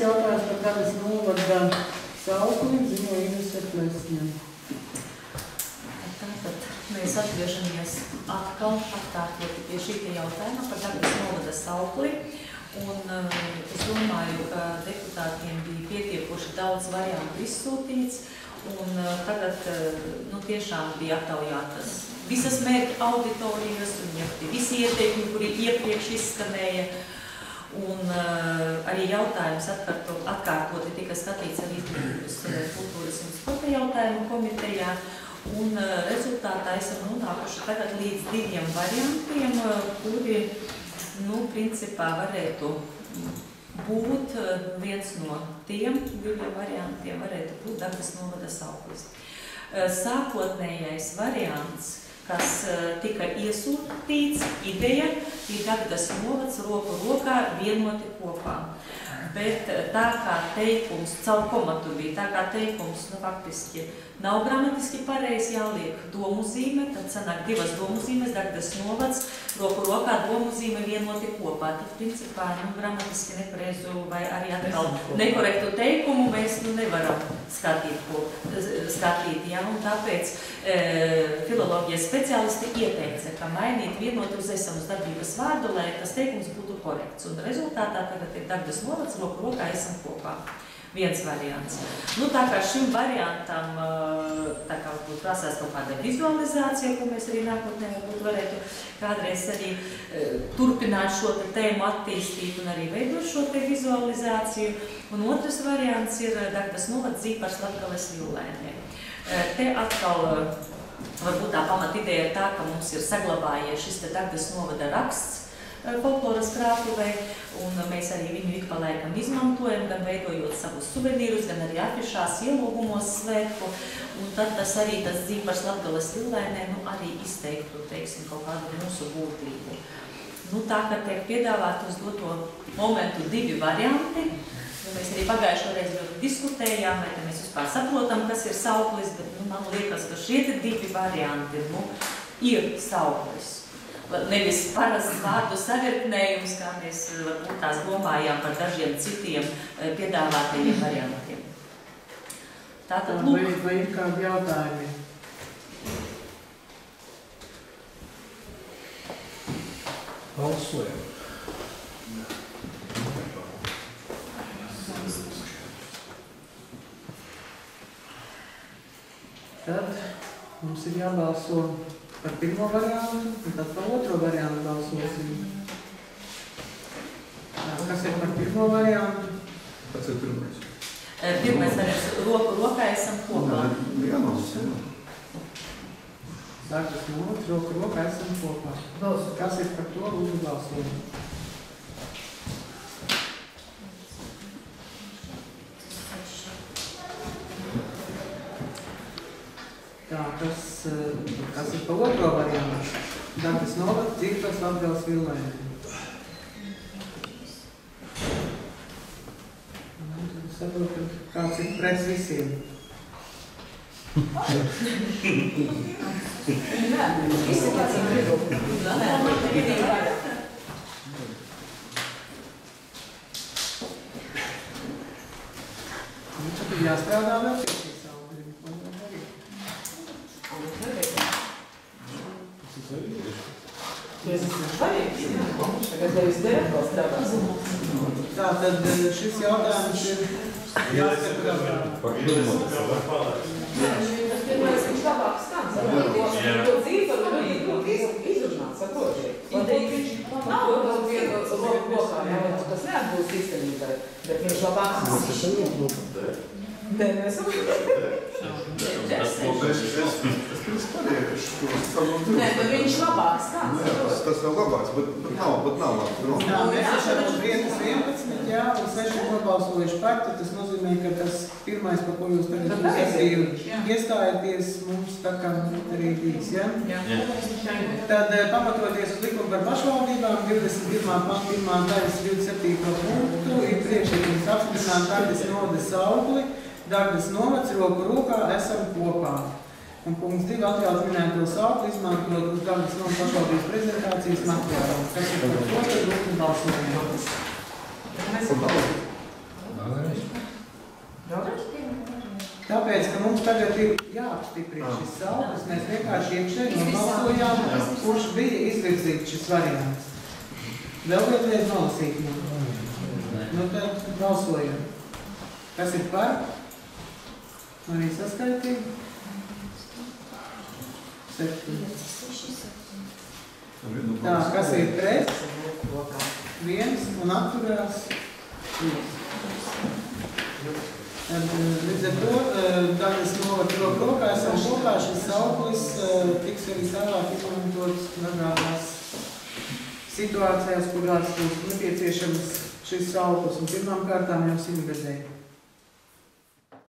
jautājums par Dagdas novada saukli, ziņo Inese Plesņa. Tātad mēs atgriežamies atkal atkārtoti pie šī jautājuma par Dagdas novada saukli. Un es domāju, ka deputātiem bija pietiekoši daudz variantu izsūtīts. Un tagad tiešām bija aptaujātas visas mērķa auditorijas un visi ieteikumi, kuri iepriekš izskanēja. Un arī jautājums atkārtoti tika skatīts arī kultūras un sporta jautājumu komitejā. Un rezultātā esam nonākuši tagad līdz 2 variantiem, kuri, principā varētu būt viens no tiem 2 variantiem, varētu būt Dagdas novada sauklis. Sākotnējais variants, kas tika iesūtīts, ideja, ir Dagdas novads roku rokā vienoti kopā. Bet tā kā teikums, caur komatu bija, tā kā teikums, faktiski nav gramatiski pareizi jāliek domu zīme, tad sanāk 2 domu zīmes, Dagdas novads, roku rokā domu zīme vienoti kopā. Tad, principā, gramatiski nepareizu vai arī atkal nekorektu teikumu mēs nevaram skatīt, ja, un tāpēc filoloģijas speciālisti ieteica, ka mainīt vienot uz esamas darbības vārdu, lai tas teikums būtu korekts. Un rezultātā tagad ir Dagdas novads, roku rokā esam kopā. Viens variants. Tā kā šim variantam tā kā būtu prasās kaut kāda vizualizācija, ko mēs arī nākotnē varētu kādreiz arī turpināt šo tēmu attīstīt un arī veidot šo vizualizāciju. Un otrs variants ir Dagdas novads Zīpars Latgales Jūlēniem. Te atkal varbūt tā pamatideja ir tā, ka mums ir saglabājies šis Dagdas novada raksts folkloras krātuvē, un mēs arī viņu ik pa laikam izmantojam, gan veidojot savus suvenīrus, gan arī afišās ielūgumos svētku, un tad tas arī tas Zīpars Latgales Jūlēnē arī izteiktu, teiksim, kaut kādu mūsu būtību. Tā, ka tiek piedāvāt uz doto momentu 2 varianti, mēs arī pagājušo reizi ļoti diskutējām, vai mēs vispār saprotam, kas ir sauklis, bet man liekas, ka šie 2 varianti ir sauklis. Nevis parasts vārdu savirknējums, kā mēs varbūt tās domājām par dažiem citiem piedāvātajiem variantiem. Tātad, vai ir kādi jautājumi? Balsojam. Tad mums ir jābalso par pirmo variantu, un tad par otro variantu balsosim. Kas ir par pirmo variantu? Kas ir pirmais? Pirmais variants - roku rokā esam kopā. Dagdas novads, roku rokā esam kopā. Kas ir par to, lūdzu balsot? Tā, kas ir pa otro variantu? Dagdas novads, Zīpars Latgales Jūlēniem. Saprotu, kāds ir pret visiem. Tad ir jāstrādā vēl pie šī saukļa. Tātad šis jautājums ir jāskatā. Viņš labāk skan, to Zīparu izrunāt, saprotiet. Viņš nav vienu roku rokā, tas neatbūst īstenībai, bet viņš labāk skan. Nē, mēs Nē, bet viņš labāk skan. Tas nav labāks, bet nav labāk. Mēs esam uz vietas 11, jā, un 6 nobalsojuši par, tad tas nozīmē, ka tas pirmais, par ko jūs tagad iestājaties, mums tā kā arī bijis, jā? Tad pamatoties uz likumu par pašvaldībām, 21. panta 1. daļas 27. punktu, ir priekšlikums apstiprināt Dagdas novadas saukli, Dagdas novads, roku rokā esam kopā. Un punkts 2 atļaut minēto saukli izmantot uz Dagdas novadas pašvaldības prezentācijas materiālu. Kas ir par to, tad lūdzu balsojumu. Mēs Tāpēc, ka mums tagad ir jāapstiprina šis sauklis, mēs vienkārši iekšēji nobalsojām, kurš bija izvirzīts šis variants. Vēl vienreiz nolasīt man. Nu tad balsojam. Kas ir par? Man ir saskaitīgi? 7. Tā, kas ir pret? 1 un atturās 3. Līdz ar to, Dagdas novada roku rokā, esam kopā, šis sauklis tiks arī tālāk izmantots dažādās situācijās, kurās būs nepieciešams šis sauklis. Un pirmām kārtām jau simtgadēji.